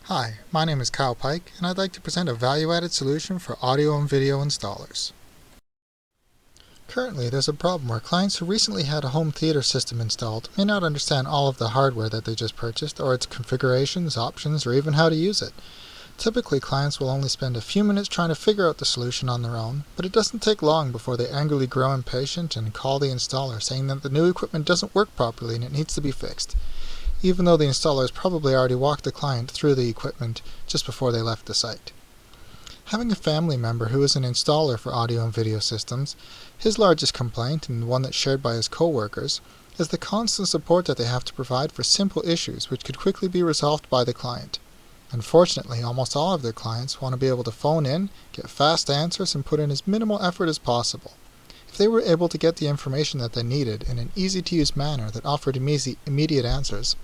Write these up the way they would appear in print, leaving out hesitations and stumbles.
Hi, my name is Pike, and I'd like to present a value-added solution for audio and video installers. Currently, there's a problem where clients who recently had a home theater system installed may not understand all of the hardware that they just purchased, or its configurations, options, or even how to use it. Typically, clients will only spend a few minutes trying to figure out the solution on their own, but it doesn't take long before they angrily grow impatient and call the installer saying that the new equipment doesn't work properly and it needs to be fixed, even though the installer has probably already walked the client through the equipment just before they left the site. Having a family member who is an installer for audio and video systems, his largest complaint, and one that's shared by his co-workers, is the constant support that they have to provide for simple issues which could quickly be resolved by the client. Unfortunately, almost all of their clients want to be able to phone in, get fast answers, and put in as minimal effort as possible. If they were able to get the information that they needed in an easy-to-use manner that offered immediate answers,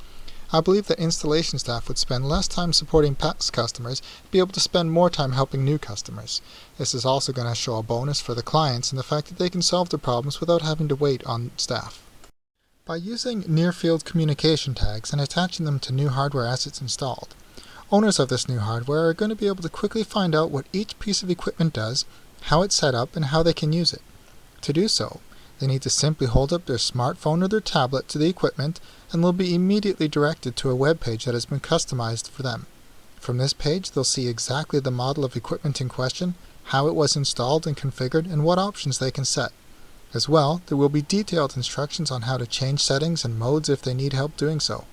I believe that installation staff would spend less time supporting past customers and be able to spend more time helping new customers. This is also going to show a bonus for the clients in the fact that they can solve their problems without having to wait on staff. By using near-field communication tags and attaching them to new hardware as it's installed, owners of this new hardware are going to be able to quickly find out what each piece of equipment does, how it's set up, and how they can use it. To do so, they need to simply hold up their smartphone or their tablet to the equipment, and they'll be immediately directed to a web page that has been customized for them. From this page, they'll see exactly the model of equipment in question, how it was installed and configured, and what options they can set. As well, there will be detailed instructions on how to change settings and modes if they need help doing so.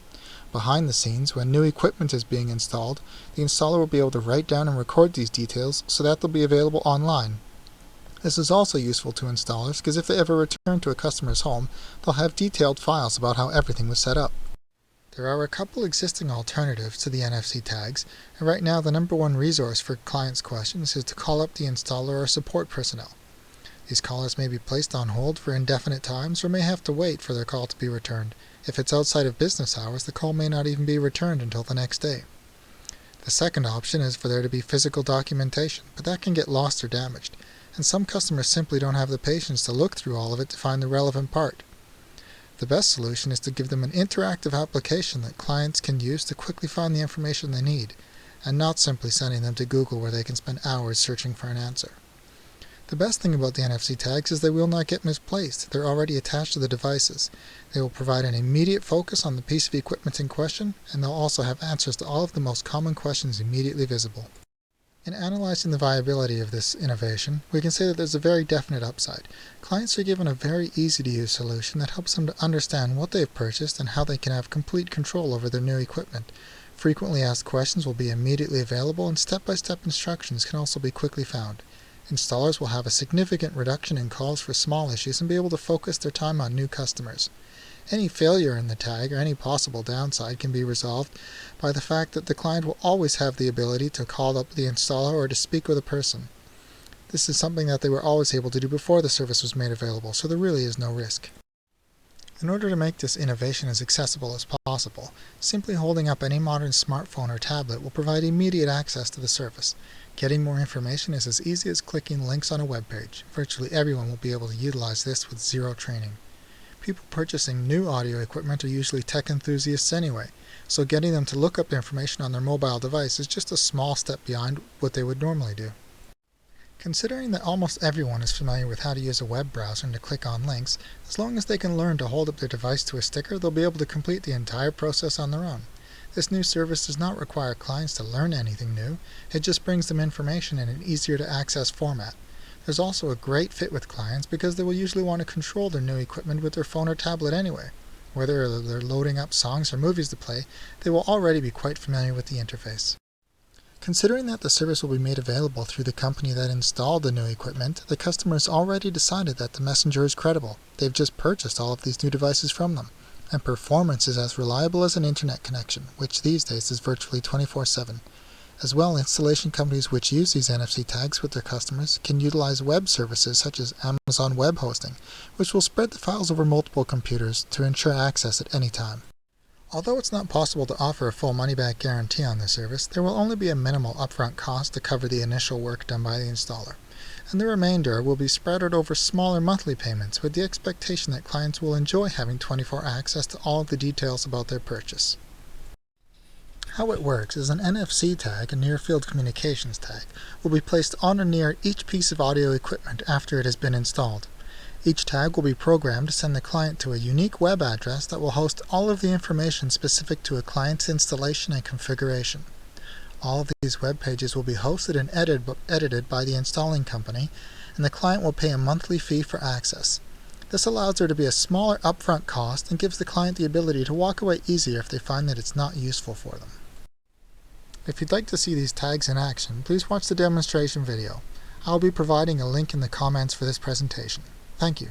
Behind the scenes, when new equipment is being installed, the installer will be able to write down and record these details so that they'll be available online. This is also useful to installers because if they ever return to a customer's home, they'll have detailed files about how everything was set up. There are a couple existing alternatives to the NFC tags, and right now the number one resource for clients' questions is to call up the installer or support personnel. These callers may be placed on hold for indefinite times or may have to wait for their call to be returned. If it's outside of business hours, the call may not even be returned until the next day. The second option is for there to be physical documentation, but that can get lost or damaged, and some customers simply don't have the patience to look through all of it to find the relevant part. The best solution is to give them an interactive application that clients can use to quickly find the information they need, and not simply sending them to Google where they can spend hours searching for an answer. The best thing about the NFC tags is they will not get misplaced. They're already attached to the devices. They will provide an immediate focus on the piece of equipment in question, and they'll also have answers to all of the most common questions immediately visible. In analyzing the viability of this innovation, we can say that there's a very definite upside. Clients are given a very easy-to-use solution that helps them to understand what they've purchased and how they can have complete control over their new equipment. Frequently asked questions will be immediately available, and step-by-step instructions can also be quickly found. Installers will have a significant reduction in calls for small issues and be able to focus their time on new customers. Any failure in the tag or any possible downside can be resolved by the fact that the client will always have the ability to call up the installer or to speak with a person. This is something that they were always able to do before the service was made available, so there really is no risk. In order to make this innovation as accessible as possible, simply holding up any modern smartphone or tablet will provide immediate access to the service. Getting more information is as easy as clicking links on a web page. Virtually everyone will be able to utilize this with zero training. People purchasing new audio equipment are usually tech enthusiasts anyway, so getting them to look up the information on their mobile device is just a small step beyond what they would normally do. Considering that almost everyone is familiar with how to use a web browser and to click on links, as long as they can learn to hold up their device to a sticker, they'll be able to complete the entire process on their own. This new service does not require clients to learn anything new, it just brings them information in an easier to access format. There's also a great fit with clients because they will usually want to control their new equipment with their phone or tablet anyway. Whether they're loading up songs or movies to play, they will already be quite familiar with the interface. Considering that the service will be made available through the company that installed the new equipment, the customer has already decided that the messenger is credible. They've just purchased all of these new devices from them, and performance is as reliable as an internet connection, which these days is virtually 24/7. As well, installation companies which use these NFC tags with their customers can utilize web services such as Amazon Web Hosting, which will spread the files over multiple computers to ensure access at any time. Although it's not possible to offer a full money-back guarantee on this service, there will only be a minimal upfront cost to cover the initial work done by the installer, and the remainder will be spread out over smaller monthly payments with the expectation that clients will enjoy having 24-hour access to all of the details about their purchase. How it works is an NFC tag, a near-field communications tag, will be placed on or near each piece of audio equipment after it has been installed. Each tag will be programmed to send the client to a unique web address that will host all of the information specific to a client's installation and configuration. All of these web pages will be hosted and edited by the installing company, and the client will pay a monthly fee for access. This allows there to be a smaller upfront cost and gives the client the ability to walk away easier if they find that it's not useful for them. If you'd like to see these tags in action, please watch the demonstration video. I'll be providing a link in the comments for this presentation. Thank you.